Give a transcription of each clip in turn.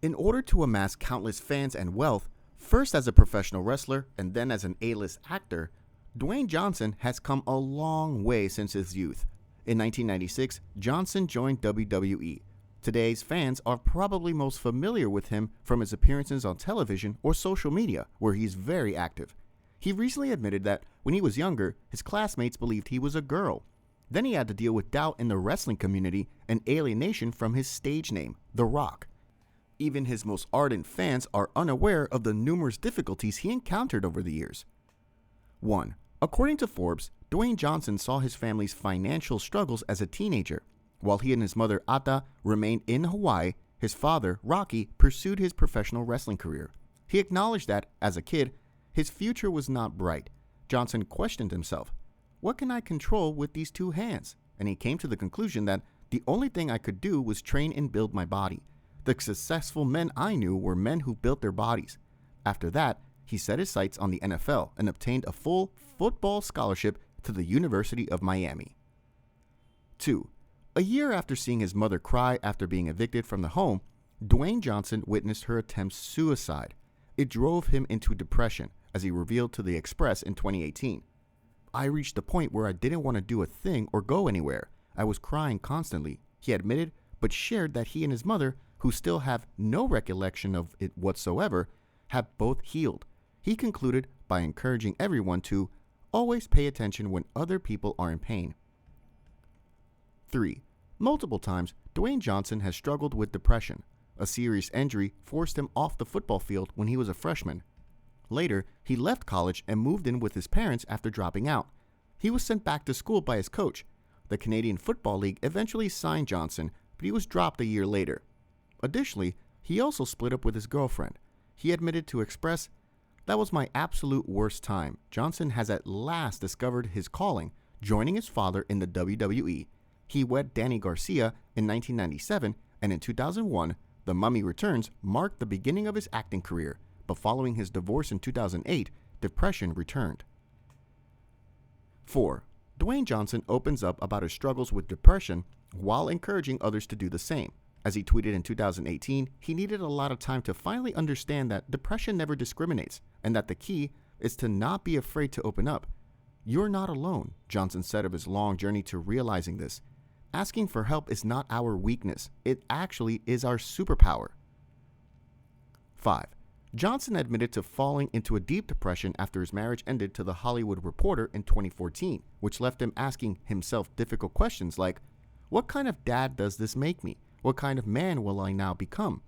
In order to amass countless fans and wealth, first as a professional wrestler and then as an A-list actor, Dwayne Johnson has come a long way since his youth. In 1996, Johnson joined WWE. Today's fans are probably most familiar with him from his appearances on television or social media, where he's very active. He recently admitted that when he was younger, his classmates believed he was a girl. Then he had to deal with doubt in the wrestling community and alienation from his stage name, The Rock. Even his most ardent fans are unaware of the numerous difficulties he encountered over the years. 1. According to Forbes, Dwayne Johnson saw his family's financial struggles as a teenager. While he and his mother Ata remained in Hawaii, his father, Rocky, pursued his professional wrestling career. He acknowledged that, as a kid, his future was not bright. Johnson questioned himself, "What can I control with these two hands?" And he came to the conclusion that the only thing I could do was train and build my body. The successful men I knew were men who built their bodies. After that, he set his sights on the NFL and obtained a full football scholarship to the University of Miami. 2. A year after seeing his mother cry after being evicted from the home, Dwayne Johnson witnessed her attempt suicide. It drove him into depression, as he revealed to The Express in 2018. "I reached a point where I didn't want to do a thing or go anywhere. I was crying constantly," he admitted, but shared that he and his mother, who still have no recollection of it whatsoever, have both healed. He concluded by encouraging everyone to always pay attention when other people are in pain. 3. Multiple times, Dwayne Johnson has struggled with depression. A serious injury forced him off the football field when he was a freshman. Later, he left college and moved in with his parents after dropping out. He was sent back to school by his coach. The Canadian Football League eventually signed Johnson, but he was dropped a year later. Additionally, he also split up with his girlfriend. He admitted to Express, "That was my absolute worst time." Johnson has at last discovered his calling, joining his father in the WWE. He wed Danny Garcia in 1997, and in 2001, The Mummy Returns marked the beginning of his acting career, but following his divorce in 2008, depression returned. 4. Dwayne Johnson opens up about his struggles with depression while encouraging others to do the same. As he tweeted in 2018, he needed a lot of time to finally understand that depression never discriminates, and that the key is to not be afraid to open up. "You're not alone," Johnson said of his long journey to realizing this. "Asking for help is not our weakness. It actually is our superpower." 5. Johnson admitted to falling into a deep depression after his marriage ended to The Hollywood Reporter in 2014, which left him asking himself difficult questions like, "What kind of dad does this make me? What kind of man will I now become?"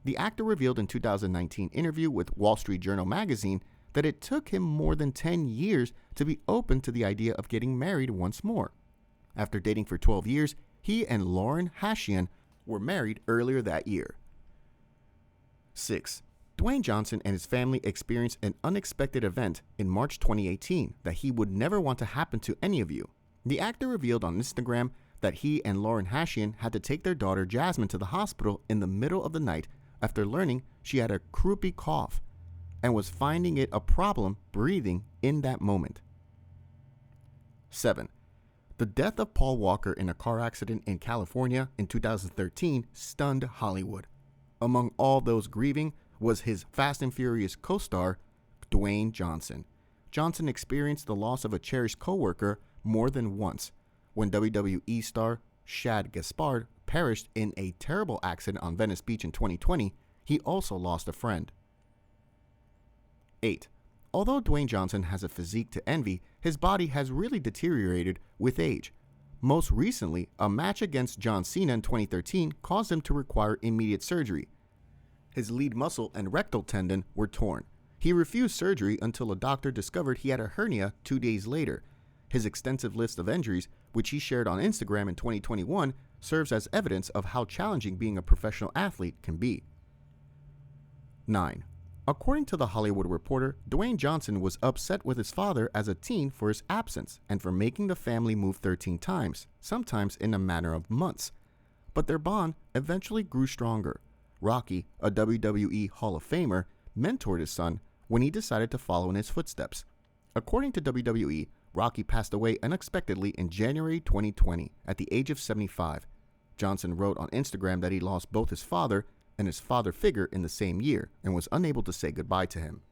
The actor revealed in a 2019 interview with Wall Street Journal magazine that it took him more than 10 years to be open to the idea of getting married once more. After dating for 12 years, he and Lauren Hashian were married earlier that year. 6. Dwayne Johnson and his family experienced an unexpected event in March 2018 that he would never want to happen to any of you. The actor revealed on Instagram that he and Lauren Hashian had to take their daughter Jasmine to the hospital in the middle of the night after learning she had a croupy cough and was finding it a problem breathing in that moment. 7. The death of Paul Walker in a car accident in California in 2013 stunned Hollywood. Among all those grieving was his Fast and Furious co-star, Dwayne Johnson. Johnson experienced the loss of a cherished co-worker more than once. When WWE star Shad Gaspard perished in a terrible accident on Venice Beach in 2020, he also lost a friend. 8. Although Dwayne Johnson has a physique to envy, his body has really deteriorated with age. Most recently, a match against John Cena in 2013 caused him to require immediate surgery. His lead muscle and rectal tendon were torn. He refused surgery until a doctor discovered he had a hernia 2 days later. His extensive list of injuries, which he shared on Instagram in 2021, serves as evidence of how challenging being a professional athlete can be. 9. According to The Hollywood Reporter, Dwayne Johnson was upset with his father as a teen for his absence and for making the family move 13 times, sometimes in a matter of months. But their bond eventually grew stronger. Rocky, a WWE Hall of Famer, mentored his son when he decided to follow in his footsteps. According to WWE, Rocky passed away unexpectedly in January 2020 at the age of 75. Johnson wrote on Instagram that he lost both his father and his father figure in the same year and was unable to say goodbye to him.